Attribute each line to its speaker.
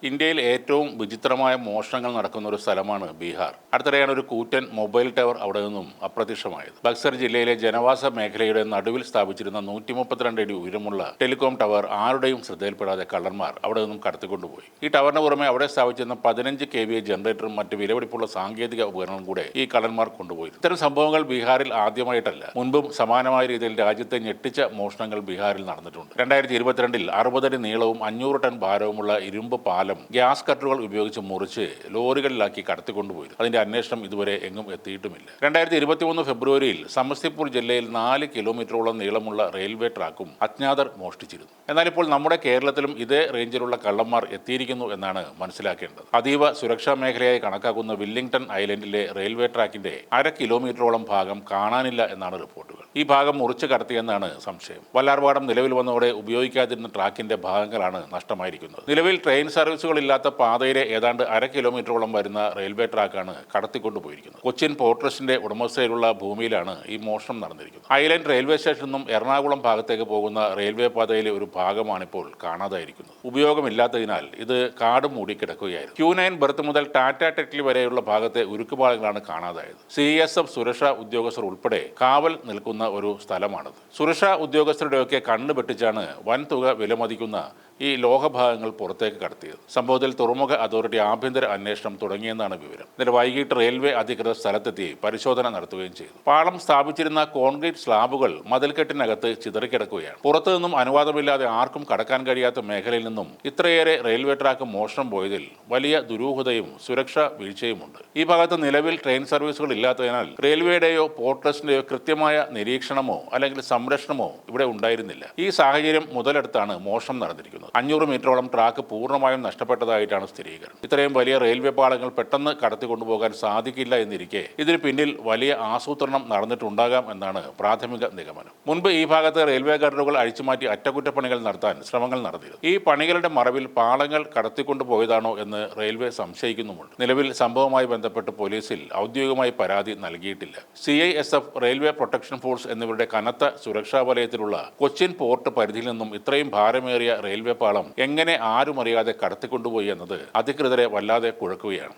Speaker 1: ഇന്ത്യയിൽ ഏറ്റവും വിചിത്രമായ മോഷണങ്ങൾ നടക്കുന്ന ഒരു സ്ഥലമാണ് ബീഹാർ. അടുത്തിടെയാണ് ഒരു കൂറ്റൻ മൊബൈൽ ടവർ അവിടെ നിന്നും അപ്രത്യക്ഷമായത്. ബക്സർ ജില്ലയിലെ ജനവാസ മേഖലയുടെ നടുവിൽ സ്ഥാപിച്ചിരുന്ന 132 അടി ഉയരമുള്ള ടെലികോം ടവർ ആരുടെയും ശ്രദ്ധയിൽപ്പെടാതെ കള്ളന്മാർ അവിടെ നിന്നും കടത്തിക്കൊണ്ടുപോയി. ഈ ടവറിന് പുറമെ അവിടെ സ്ഥാപിച്ചിരുന്ന 15 kVA ജനറേറ്ററും മറ്റ് വിലപിടിപ്പുള്ള സാങ്കേതിക ഉപകരണങ്ങളും കൂടെ ഈ കള്ളന്മാർ കൊണ്ടുപോയി. ഇത്തരം സംഭവങ്ങൾ ബീഹാറിൽ ആദ്യമായിട്ടല്ല. മുൻപും സമാനമായ രീതിയിൽ രാജ്യത്തെ ഞെട്ടിച്ച മോഷണങ്ങൾ ബീഹാറിൽ നടന്നിട്ടുണ്ട്. 2022 60 അടി നീളവും 500 ടൺ ഭാരവുമുള്ള ഇരുമ്പ് പാലം ഗ്യാസ് കട്ടറുകൾ ഉപയോഗിച്ച് മുറിച്ച് ലോറികളിലാക്കി കടത്തിക്കൊണ്ടുപോയി. അതിന്റെ അന്വേഷണം ഇതുവരെ എങ്ങും എത്തിയിട്ടുമില്ല. 2023 ഫെബ്രുവരിയിൽ സമസ്തിപൂർ ജില്ലയിൽ 4 കിലോമീറ്ററോളം നീളമുള്ള റെയിൽവേ ട്രാക്കും അജ്ഞാതർ മോഷ്ടിച്ചിരുന്നു. എന്നാൽ ഇപ്പോൾ നമ്മുടെ കേരളത്തിലും ഇതേ റേഞ്ചിലുള്ള കള്ളന്മാർ എത്തിയിരിക്കുന്നു എന്നാണ് മനസ്സിലാക്കേണ്ടത്. അതീവ സുരക്ഷാ മേഖലയായി കണക്കാക്കുന്ന വില്ലിംഗ്ടൺ ഐലൻഡിലെ റെയിൽവേ ട്രാക്കിന്റെ 1/2 കിലോമീറ്ററോളം ഭാഗം കാണാനില്ല എന്നാണ് റിപ്പോർട്ടുകൾ. ഈ ഭാഗം മുറിച്ചു കടത്തിയെന്നാണ് സംശയം. വല്ലാർപാടം നിലവിൽ വന്നതോടെ ഉപയോഗിക്കാതിരുന്ന ട്രാക്കിന്റെ ഭാഗങ്ങളാണ് നഷ്ടമായിരിക്കുന്നത്. നിലവിൽ ട്രെയിൻ സർവീസുകളില്ലാത്ത പാതയിലെ ഏതാണ്ട് 1/2 കിലോമീറ്ററോളം വരുന്ന റെയിൽവേ ട്രാക്കാണ് കടത്തിക്കൊണ്ടുപോയിരിക്കുന്നത്. കൊച്ചിൻ പോർട്ട് ട്രസ്റ്റിന്റെ ഉടമസ്ഥയിലുള്ള ഭൂമിയിലാണ് ഈ മോഷണം നടന്നിരിക്കുന്നത്. ഐലൻഡ് റെയിൽവേ സ്റ്റേഷനിൽ നിന്നും എറണാകുളം ഭാഗത്തേക്ക് പോകുന്ന റെയിൽവേ പാതയിലെ ഒരു ഭാഗമാണിപ്പോൾ കാണാതായിരിക്കുന്നത്. ഉപയോഗമില്ലാത്തതിനാൽ ഇത് കാട് മൂടി കിടക്കുകയായിരുന്നു. Q9 ബർത്ത് മുതൽ ടാറ്റ ടെക്ലി വരെയുള്ള ഭാഗത്തെ ഉരുക്കുപാളങ്ങളാണ് കാണാതായത്. CSF സുരക്ഷാ ഉദ്യോഗസ്ഥർ ഉൾപ്പെടെ കാവൽ നിൽക്കുന്ന ഒരു സ്ഥലമാണത്. സുരക്ഷാ ഉദ്യോഗസ്ഥരുടെയൊക്കെ കണ്ണു വെട്ടിച്ചാണ് വൻതുക വിലമതിക്കുന്ന ഈ ലോഹഭാഗങ്ങൾ പുറത്തേക്ക് കടത്തിയത്. സംഭവത്തിൽ തുറമുഖ അതോറിറ്റി ആഭ്യന്തര അന്വേഷണം തുടങ്ങിയെന്നാണ് വിവരം. ഇന്നലെ വൈകിട്ട് റെയിൽവേ അധികൃതർ സ്ഥലത്തെത്തി പരിശോധന നടത്തുകയും ചെയ്തു. പാളം സ്ഥാപിച്ചിരുന്ന കോൺക്രീറ്റ് സ്ലാബുകൾ മതിൽക്കെട്ടിനകത്ത് ചിതറിക്കിടക്കുകയാണ്. പുറത്തുനിന്നും അനുവാദമില്ലാതെ ആർക്കും കടക്കാൻ കഴിയാത്ത മേഖലയിൽ നിന്നും ഇത്രയേറെ റെയിൽവേ ട്രാക്ക് മോഷണം പോയതിൽ വലിയ ദുരൂഹതയും സുരക്ഷാ വീഴ്ചയുമുണ്ട്. ഈ ഭാഗത്ത് നിലവിൽ ട്രെയിൻ സർവീസുകൾ ഇല്ലാത്തതിനാൽ റെയിൽവേയുടെയോ പോർട്ട് ട്രസ്റ്റിന്റെയോ കൃത്യമായ നിരീക്ഷണമോ അല്ലെങ്കിൽ സംരക്ഷണമോ ഇവിടെ ഉണ്ടായിരുന്നില്ല. ഈ സാഹചര്യം മുതലെടുത്താണ് മോഷണം നടന്നിരിക്കുന്നത്. 500 മീറ്ററോളം ട്രാക്ക് പൂർണ്ണമായും നഷ്ടപ്പെട്ടതായിട്ടാണ് സ്ഥിരീകരണം. ഇത്രയും വലിയ റെയിൽവേ പാളങ്ങൾ പെട്ടെന്ന് കടത്തിക്കൊണ്ടുപോകാൻ സാധിക്കില്ല എന്നിരിക്കെ ഇതിന് പിന്നിൽ വലിയ ആസൂത്രണം നടന്നിട്ടുണ്ടാകാം എന്നാണ് പ്രാഥമിക നിഗമനം. മുൻപ് ഈ ഭാഗത്ത് റെയിൽവേ ഗർഡറുകൾ അഴിച്ചുമാറ്റി അറ്റകുറ്റപ്പണികൾ നടത്താൻ ശ്രമങ്ങൾ നടന്നിരുന്നു. ഈ പണികളുടെ മറവിൽ പാളങ്ങൾ കടത്തിക്കൊണ്ടുപോയതാണോ എന്ന് റെയിൽവേ സംശയിക്കുന്നുമുണ്ട്. നിലവിൽ സംഭവവുമായി ബന്ധപ്പെട്ട് പോലീസിൽ ഔദ്യോഗികമായി പരാതി നൽകിയിട്ടില്ല. CISF, റെയിൽവേ പ്രൊട്ടക്ഷൻ ഫോഴ്സ് എന്നിവരുടെ കനത്ത സുരക്ഷാ വലയത്തിലുള്ള കൊച്ചിൻ പോർട്ട് പരിധിയിൽ നിന്നും ഇത്രയും ഭാരമേറിയ റെയിൽവേ പാളം എങ്ങനെ ആരും അറിയാതെ കടത്തിക്കൊണ്ടുപോയി എന്നത് അധികൃതരെ വല്ലാതെ കുഴക്കുകയാണ്.